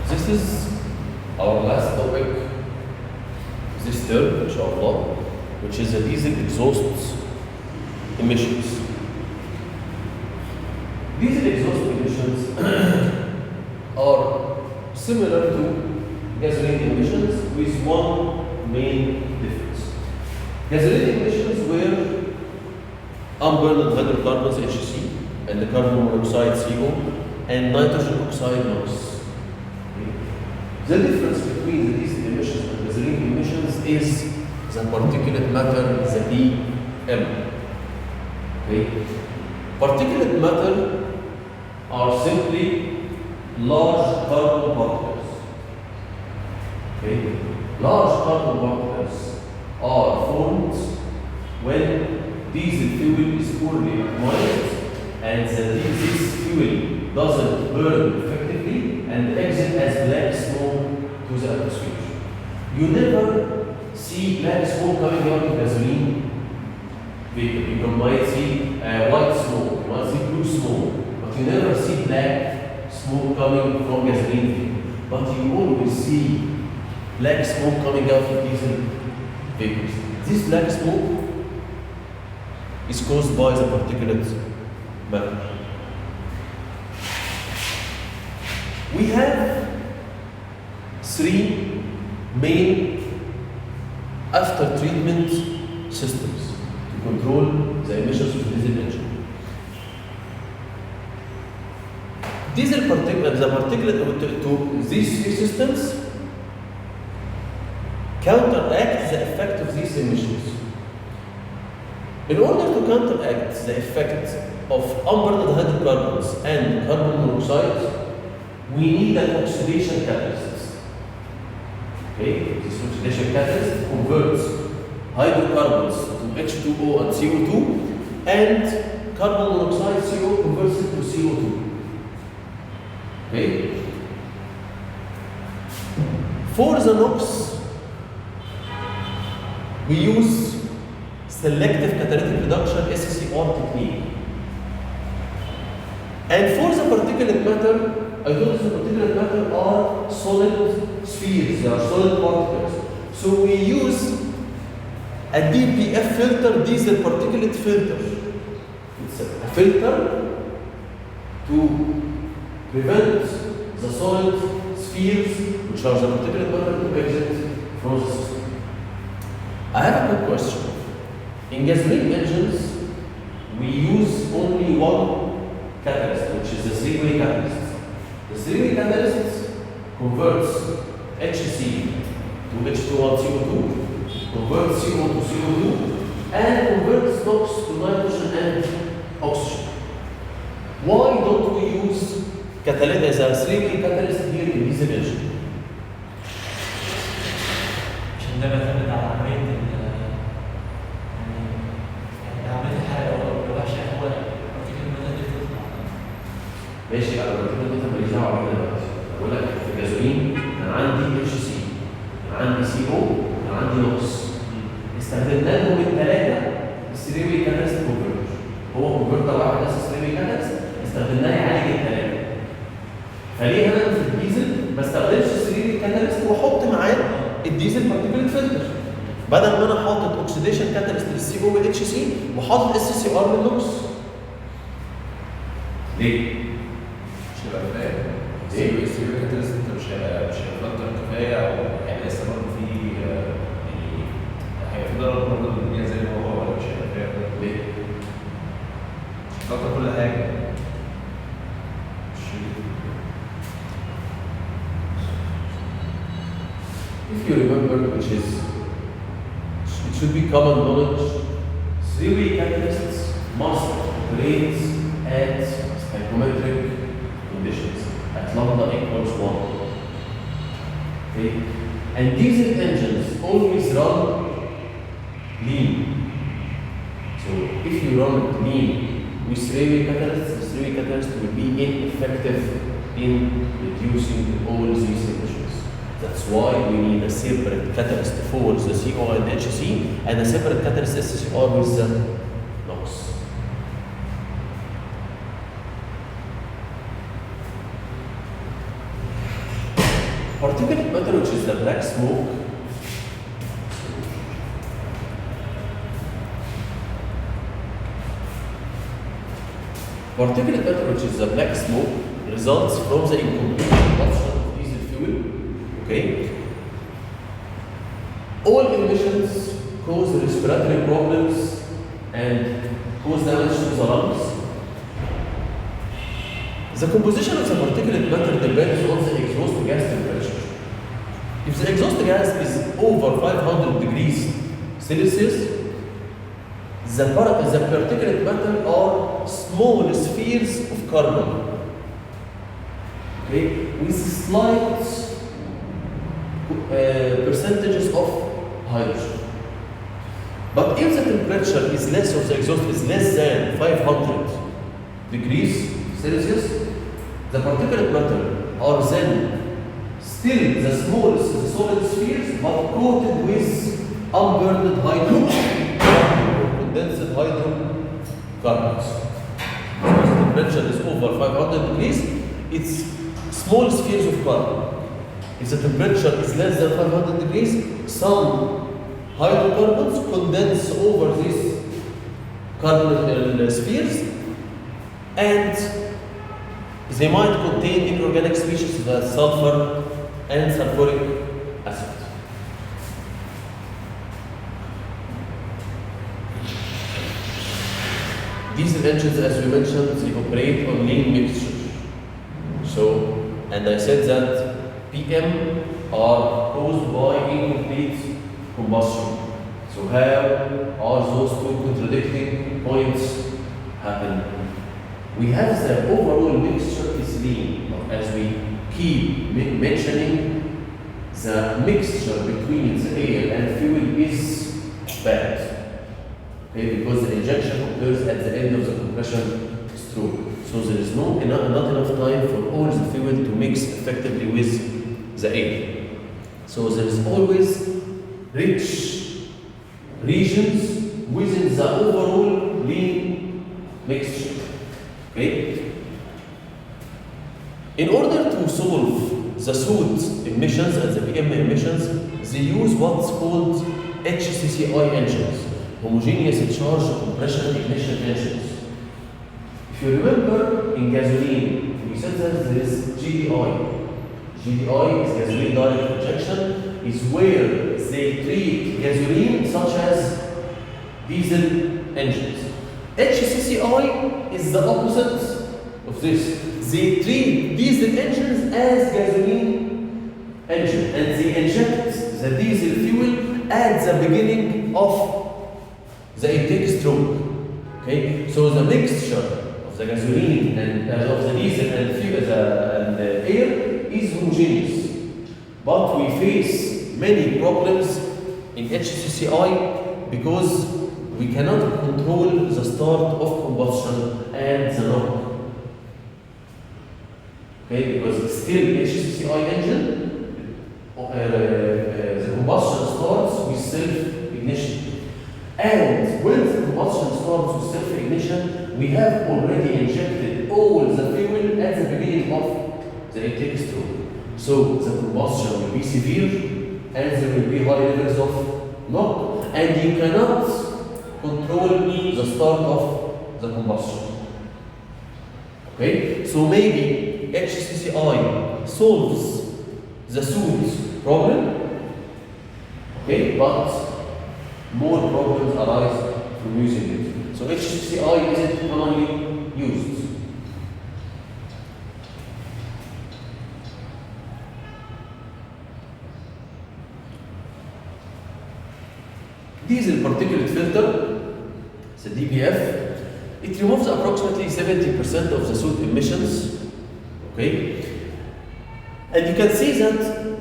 This is our last topic, this term, inshallah, which is the diesel exhaust emissions. Diesel exhaust emissions are similar to gasoline emissions with one main difference. Gasoline emissions were unburned hydrocarbons HC and the carbon monoxide CO and nitrogen oxide NOx. The difference between the diesel emissions and gasoline emissions is the particulate matter, the PM. Okay? Particulate matter are simply large carbon particles. Okay? Large carbon particles are formed when diesel fuel is poorly optimized and this fuel doesn't burn effectively and exit as black smoke to the atmosphere. You never see black smoke coming out of gasoline vehicle. You might see white smoke, you might see blue smoke, but you never see black smoke coming from gasoline vehicle. But you always see black smoke coming out of diesel vehicles. This black smoke is caused by the particulate matter. We have three main after treatment systems to control the emissions of diesel engine. Diesel particulate, the particulate to these three systems counteract the effect of these emissions. In order to counteract the effect of unburned hydrocarbons and carbon monoxide, we need an oxidation catalyst. Okay? This oxidation catalyst converts hydrocarbons to H2O and CO2, and carbon monoxide CO converts it to CO2. Okay? For the NOx, we use selective catalytic reduction SCR technique. And for the particulate matter, I told you the particulate matter are solid spheres, they are solid particles. So we use a DPF filter, diesel particulate filter. It's a filter to prevent the solid spheres, which are the particulate matter, to exit from the system. I have a quick question. In gasoline engines, we use only one catalyst, which is the three-way catalyst. The three-way catalyst converts HC to H2O CO2, converts CO to CO2, and converts NOx to nitrogen and oxygen. Why don't we use catalyst as a three-way catalyst here in diesel engine? عشان ده بيعتمد على عملية عملية الحرق أو الوحشة هو particulate matter اللي بتطلع. ماشي على particulate matter ماليش دعوة بيها دلوقتي. بقول لك في الجازولين أنا عندي HC، أنا عندي CO، أنا عندي NOx. استخدمناهم الثلاثة الثري-واي كاتاليست كونفرتر. هو كونفرتر واحد بس الثري-واي كاتاليست استخدمناه يعالج الثلاثة. فليه أنا في الديزل ما استخدمش الثري-واي كاتاليست وأحط معاه الديزل particulate filter؟ بدل ما انا حاطط اوكسيديشن كاتاليست للسي او والاتش سي وحاطط اس سي ار للنوكس. ليه؟ مش هيبقى كفايه. السي او كاتاليست انت مش هيفلتر كفايه او هيبقى لسه برضه في يعني هيبقى في ضرر برضه للدنيا زي ما هو ولا مش هيبقى كفايه؟ ليه؟ مش هيفلتر كل حاجه. If you remember, which is it should be common knowledge, three-way catalysts must operate at stoichiometric conditions at lambda equals 1. Okay? And diesel engines always run lean. So if you run lean with three-way catalysts, the three-way catalyst will be ineffective in reducing all these emissions. That's why we need a separate catalyst for the CO and HC and a separate catalyst SCR with the NOx. Particulate matter, which is the black smoke, particulate matter, which is the black smoke, results from the incomplete combustion of diesel fuel. Okay. All emissions cause respiratory problems and cause damage to the lungs. The composition of the particulate matter depends on the exhaust gas temperature. If the exhaust gas is over 500 degrees Celsius, the particulate matter are small spheres of carbon, okay, with slight percentages of hydrogen. But if the temperature is less of the exhaust is less than 500 degrees Celsius, the particulate matter are then still the smallest solid spheres but coated with unburned hydrogen, condensed hydrocarbons. Because the temperature is over 500 degrees, it's small spheres of carbon. If the temperature is less than 500 degrees, some hydrocarbons condense over these carbon spheres, and they might contain inorganic species like sulfur and sulfuric acid. Diesel engines, as we mentioned, they operate on lean mixture. So, and I said that PM are caused by incomplete combustion. So how are those two contradicting points happen? We have the overall mixture is lean, but as we keep mentioning, the mixture between the air and fuel is bad. Okay, because the injection occurs at the end of the compression stroke. So there is not enough time for all the fuel to mix effectively with the air. So there is always rich regions within the overall lean mixture. Okay? In order to solve the soot emissions and the PM emissions, they use what's called HCCI engines, homogeneous charge compression ignition engines. If you remember, in gasoline, we said that there is GDI. GDI is gasoline direct injection, is where they treat gasoline such as diesel engines. HCCI is the opposite of this. They treat diesel engines as gasoline engine, and they inject the diesel fuel at the beginning of the intake stroke. Okay, so the mixture of the gasoline and of the diesel and fuel and air is homogeneous, but we face many problems in HCCI because we cannot control the start of combustion and the knock. Okay, because still HCCI engine, the combustion starts with self-ignition. And when the combustion starts with self-ignition, we have already injected all the fuel at the beginning of the intake stroke. So the combustion will be severe and there will be high levels of knock, and you cannot control the start of the combustion. Okay, so maybe HCCI solves the soot problem, okay, but more problems arise from using it. So HCCI isn't commonly used. Diesel particulate filter, the DPF, it removes approximately 70% of the soot emissions. Okay? And you can see that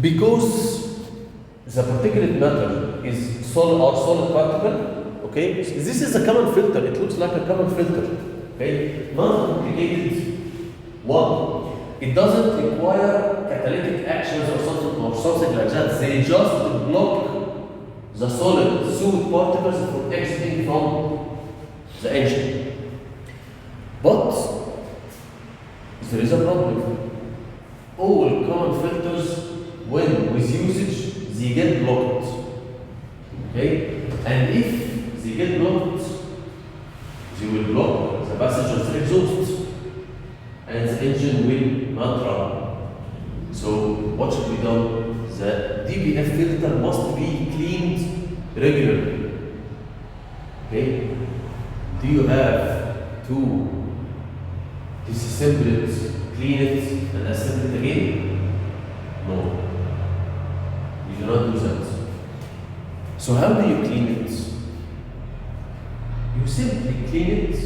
because the particulate matter is solid particle, okay? So this is a common filter. It looks like a common filter. Okay? Non-complicated one. It doesn't require catalytic actions or something like that. They just block the solid soot particles from exiting from the engine. But there is a problem. all common filters, when with usage, they get blocked. Okay? And if they get blocked, they will block the passage of the exhaust, and the engine will not run. So what should be done? The DBF filter must be cleaned regularly. Okay? Do you have to disassemble it, clean it, and assemble it again? No. You cannot do that. So how do you clean it? You simply clean it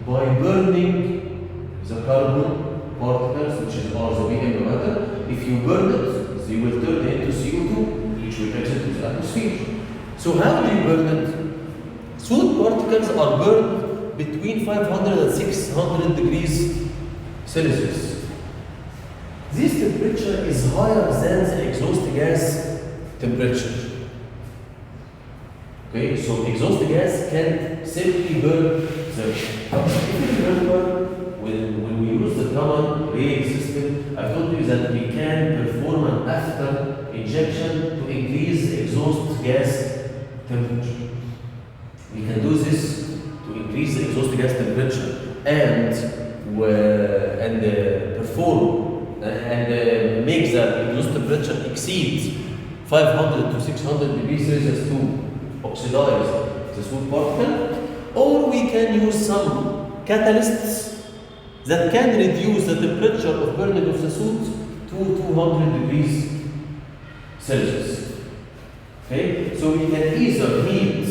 by burning the carbon particles, which are the PM matter. If you burn it, they will turn into CO2, which will exit to the atmosphere. So how do you burn it? Soot particles are burned between 500 and 600 degrees Celsius. This temperature is higher than the exhaust gas temperature. Okay, so exhaust gas can simply burn the. If you remember, when we use the common rail system, I told you that we can perform an after injection to increase the exhaust gas temperature. We can do this to increase the exhaust gas temperature and perform and make the exhaust temperature exceed 500 to 600 degrees Celsius to oxidize the soot particle, or we can use some catalysts that can reduce the temperature of burning of the soot to 200 degrees Celsius. Okay, so we can either heat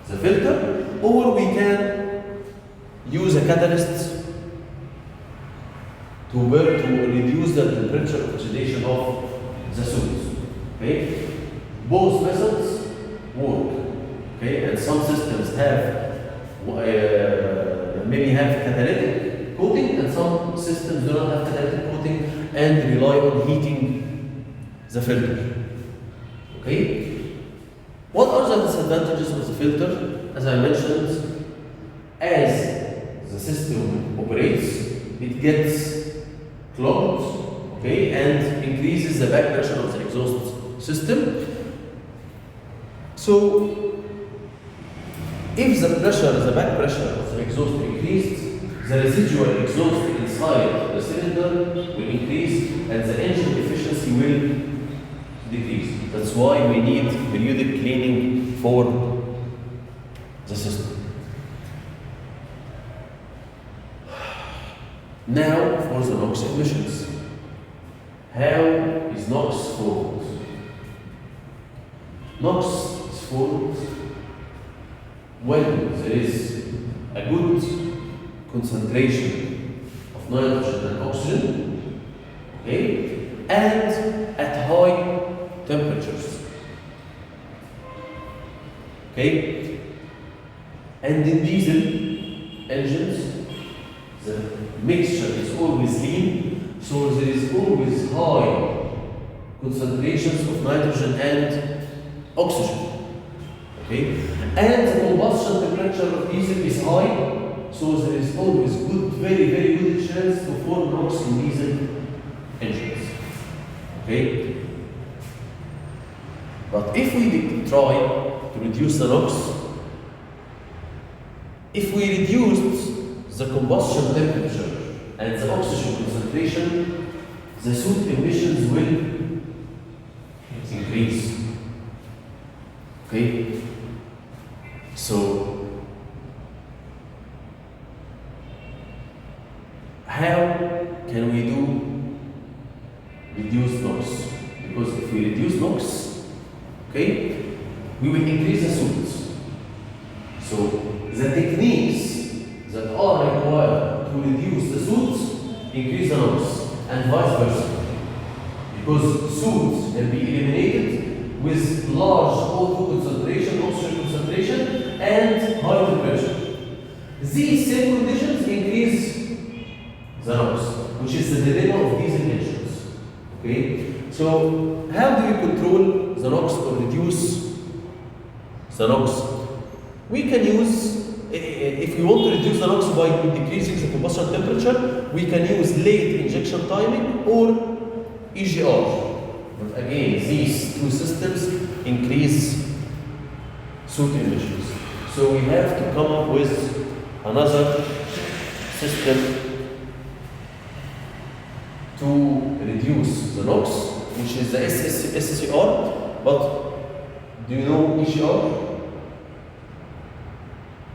the filter, or we can use a catalyst to reduce the temperature oxidation of the soot. Okay, both methods work. Okay, and some systems have maybe have catalytic coating, and some systems do not have catalytic coating and rely on heating the filter. Okay. What are the disadvantages of the filter? As I mentioned, as the system operates, it gets clogged, okay, and increases the back pressure of the exhaust system. So, if the back pressure of the exhaust increased, the residual exhaust inside the cylinder will increase, and the engine efficiency will decrease. That's why we need periodic cleaning for the system. Now for the NOx emissions. How is NOx formed? NOx is formed when there is a good concentration of nitrogen and oxygen, okay, and at high temperatures. Okay? And in diesel engines, the mixture is always lean, so there is always high concentrations of nitrogen and oxygen. Okay? And the combustion temperature of diesel is high, so there is always very, very good chance to form NOx in diesel engines. Okay? But if we try to reduce the NOx, if we reduce the combustion temperature and the oxygen concentration, the soot emissions will increase. Okay? So, how can we reduce NOx? Because if we reduce NOx, okay, we will increase the soot. So the techniques that are required to reduce the soot increase the NOx, and vice versa. Because soot can be eliminated with large O2 concentration, oxygen concentration, and high temperature. These same conditions increase the NOx, which is the dilemma of diesel engines. Okay? So how do we control the NOx or reduce the NOx? We can use, if we want to reduce the NOx by decreasing the combustion temperature, temperature, we can use late injection timing or EGR. But again, these two systems increase soot emissions. So we have to come up with another system to reduce the NOx, which is the SCR. But do you know EGR?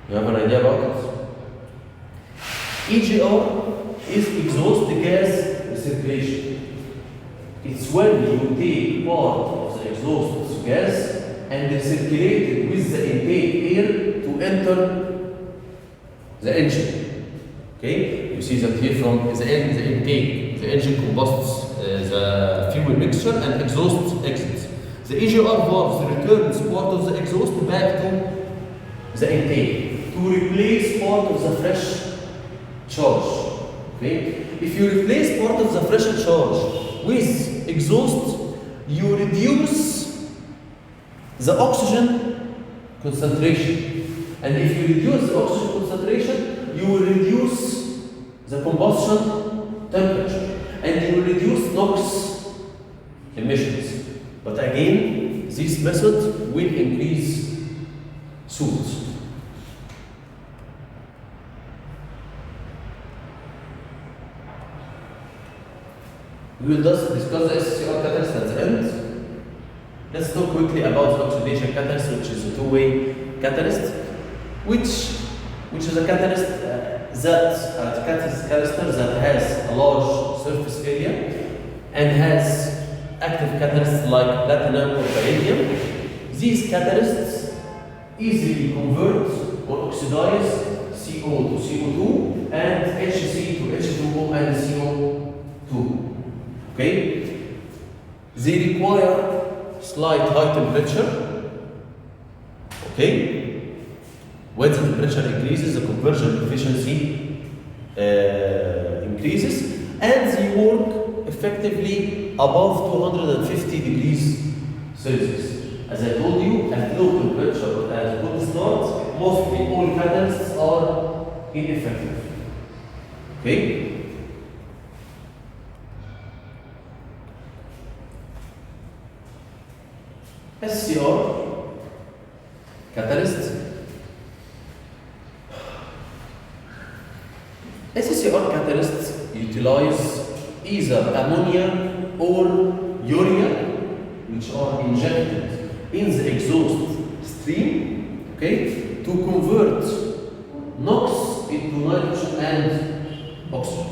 You have an idea about it? EGR is exhaust gas recirculation. It's when you take part of the exhaust gas and recirculate it with the intake air to enter the engine. Okay? You see that here from the intake, the engine combusts the fuel mixture and exhaust exits. The EGR valve returns part of the exhaust back to the intake to replace part of the fresh charge. Okay? If you replace part of the fresh charge with exhaust, you reduce the oxygen concentration. And if you reduce the oxygen concentration, you will reduce the combustion temperature and you will reduce NOx emissions. But again, this method will increase soot. We will just discuss the SCR catalyst at the end. Let's talk quickly about the oxidation catalyst, which is a two-way catalyst, which is a catalyst canister that has a large surface area and has active catalysts like platinum or vanadium. These catalysts easily convert or oxidize CO to CO2 and HC to H2O and CO2. Okay? They require slight high temperature. Okay? When the temperature increases, the conversion efficiency increases, and they work effectively above 250 degrees Celsius. As I told you, at low temperature, but at cold start, mostly all catalysts are ineffective. Okay? SCR catalyst. SCR catalysts utilize either ammonia or urea, which are injected in the exhaust stream, okay, to convert NOx into nitrogen and oxygen.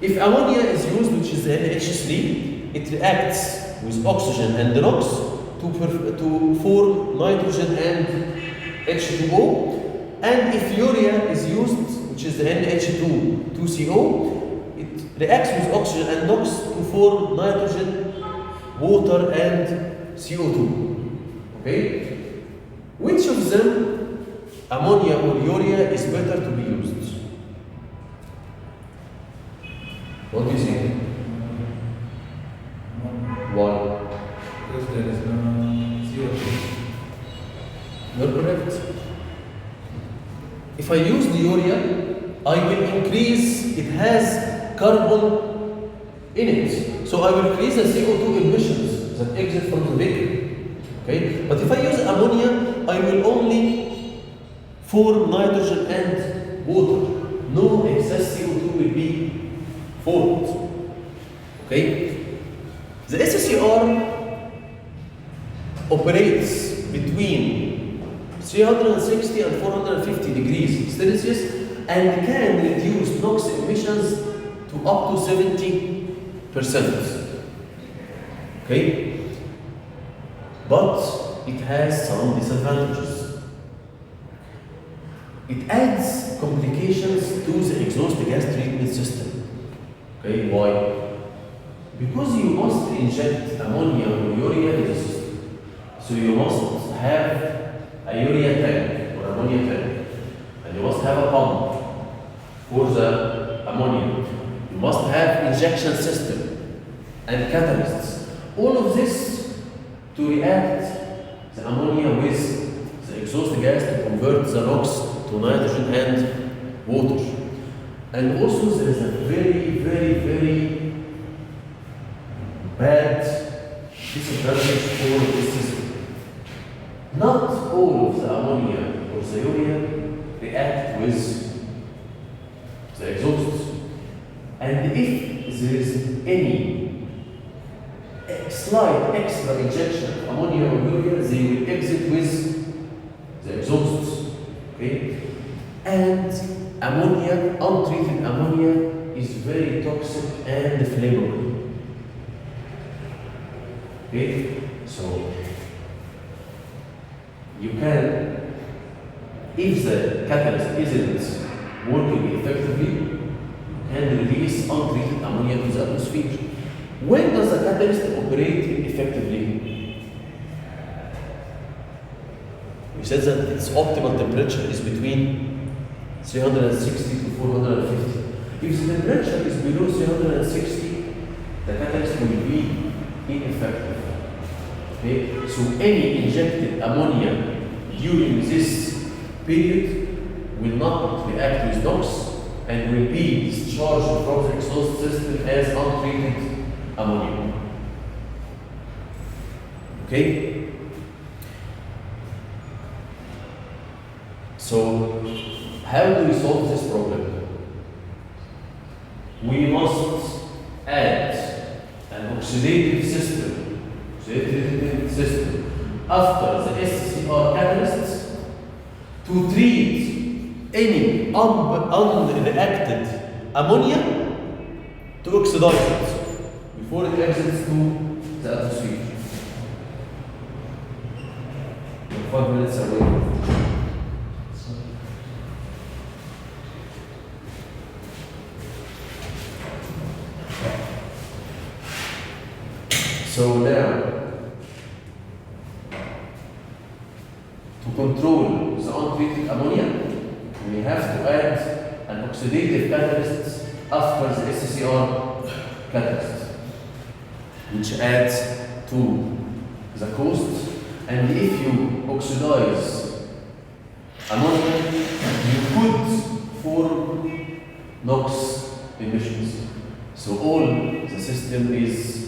If ammonia is used, which is NH3, it reacts with oxygen and NOx to form nitrogen and H2O, and if urea is used, which is the NH2 2CO, it reacts with oxygen and NOx to form nitrogen, water, and CO2. Okay? Which of them, ammonia or urea, is better to be used? What do you think? Why? Because there is no CO2. You're correct. If I use the urea, I will increase, it has carbon in it. So I will increase the CO2 emissions that exit from the vehicle. Okay? But if I use ammonia, I will only form nitrogen and water. No excess CO2 will be formed. Okay? The SCR operates between 360 and 450 degrees Celsius and can reduce NOx emissions to up to 70%. Okay? But it has some disadvantages. It adds complications to the exhaust gas treatment system. Okay, why? Because you must inject ammonia or urea in the system. So you must have a urea tank or ammonia tank. And you must have a pump for the ammonia. You must have injection system and catalysts. All of this to react the ammonia with the exhaust gas to convert the NOx to nitrogen and water. And also there is a very bad disadvantage for this system. Not all of the ammonia or the urea react with the exhaust. And if there is any slight extra injection of ammonia or urea, they will exit with the exhaust. Okay? And ammonia, untreated ammonia, is very toxic and flammable. Okay? So you can, if the catalyst isn't working effectively, you can release untreated ammonia to the atmosphere. When does the catalyst operate effectively? We said that its optimal temperature is between 360 to 450. If the temperature is below 360, the catalyst will be ineffective. Okay? So any injected ammonia during this period will not react with NOx and will be discharged from the exhaust system as untreated ammonia. Okay? So, how do we solve this problem? We must add an oxidative system after the SCR catalyst to treat any unreacted ammonia to oxidize it before it exits to the atmosphere. 5 minutes away. So now, to control the untreated ammonia, we have to add an oxidative catalyst after the SCR catalyst, which adds to the cost. And if you oxidize ammonia, you could form NOx emissions. So all the system is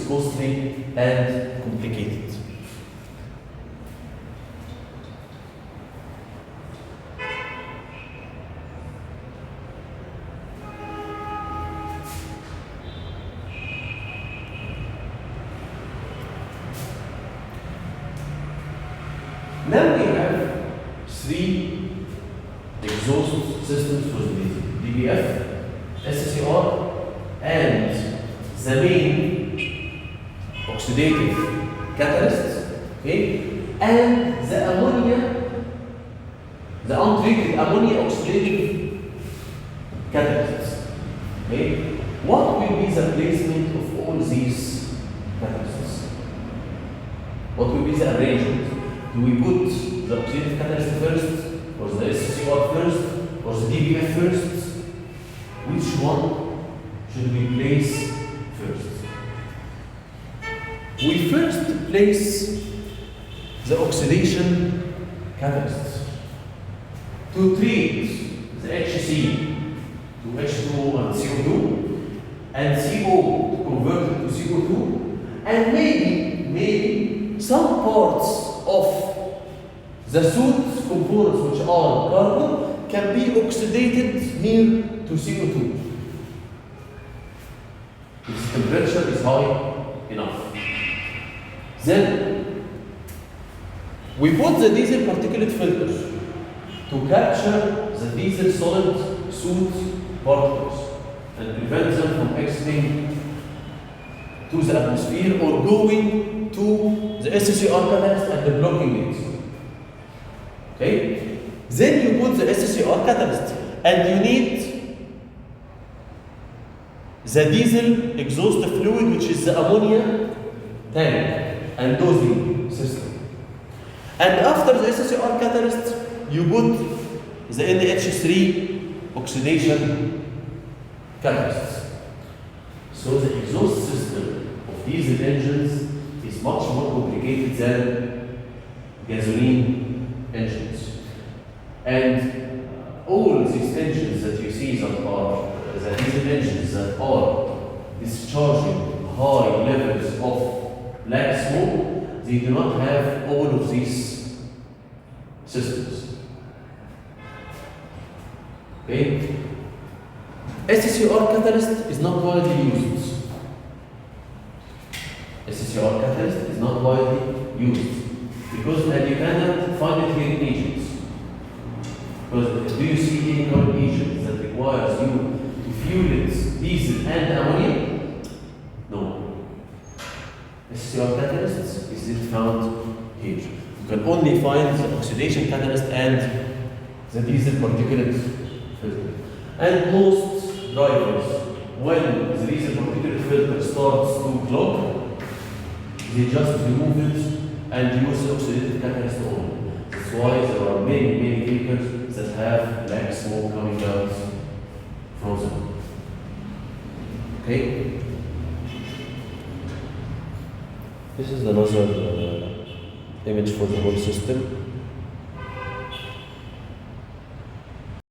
costly and complicated. Now we have 3 exhaust systems for the DBF, SCR, and the main oxidative catalyst, okay, and the ammonia, the untreated ammonia oxidative catalysts. Okay, what will be the placement of all these catalysts? What will be the arrangement? Do we put the oxidative catalyst first, or the SCR first, or the DBF first? Which one should we place first? We first place the oxidation catalyst to treat the HC to H2O and CO2, and CO to convert it to CO2, and maybe some parts of the soot components, which are carbon, can be oxidated near to CO2 if the temperature is high enough. Then we put the diesel particulate filter to capture the diesel solid soot particles and prevent them from exiting to the atmosphere or going to the SCR catalyst and blocking it. Okay? Then you put the SCR catalyst and you need the diesel exhaust fluid, which is the ammonia tank and dosing system. And after the SCR catalyst, you put the NH3 oxidation catalyst. So the exhaust system diesel engines is much more complicated than gasoline engines. And all these engines that you see that are the diesel engines that are discharging high levels of black smoke, they do not have all of these systems. Okay? SCR catalyst is not widely used. SCR catalyst is not widely used because and you cannot find it here in Egypt. Because do you see any kind of Egypt that requires you to fuel it diesel and ammonia? No. SCR catalyst is it found here. You can only find the oxidation catalyst and the diesel particulate filter. And most drivers, when the diesel particulate filter starts to clog, they just remove it and use the oxidative catalyst only. That's why there are many vehicles that have black smoke coming out from them. Okay? This is another image for the whole system.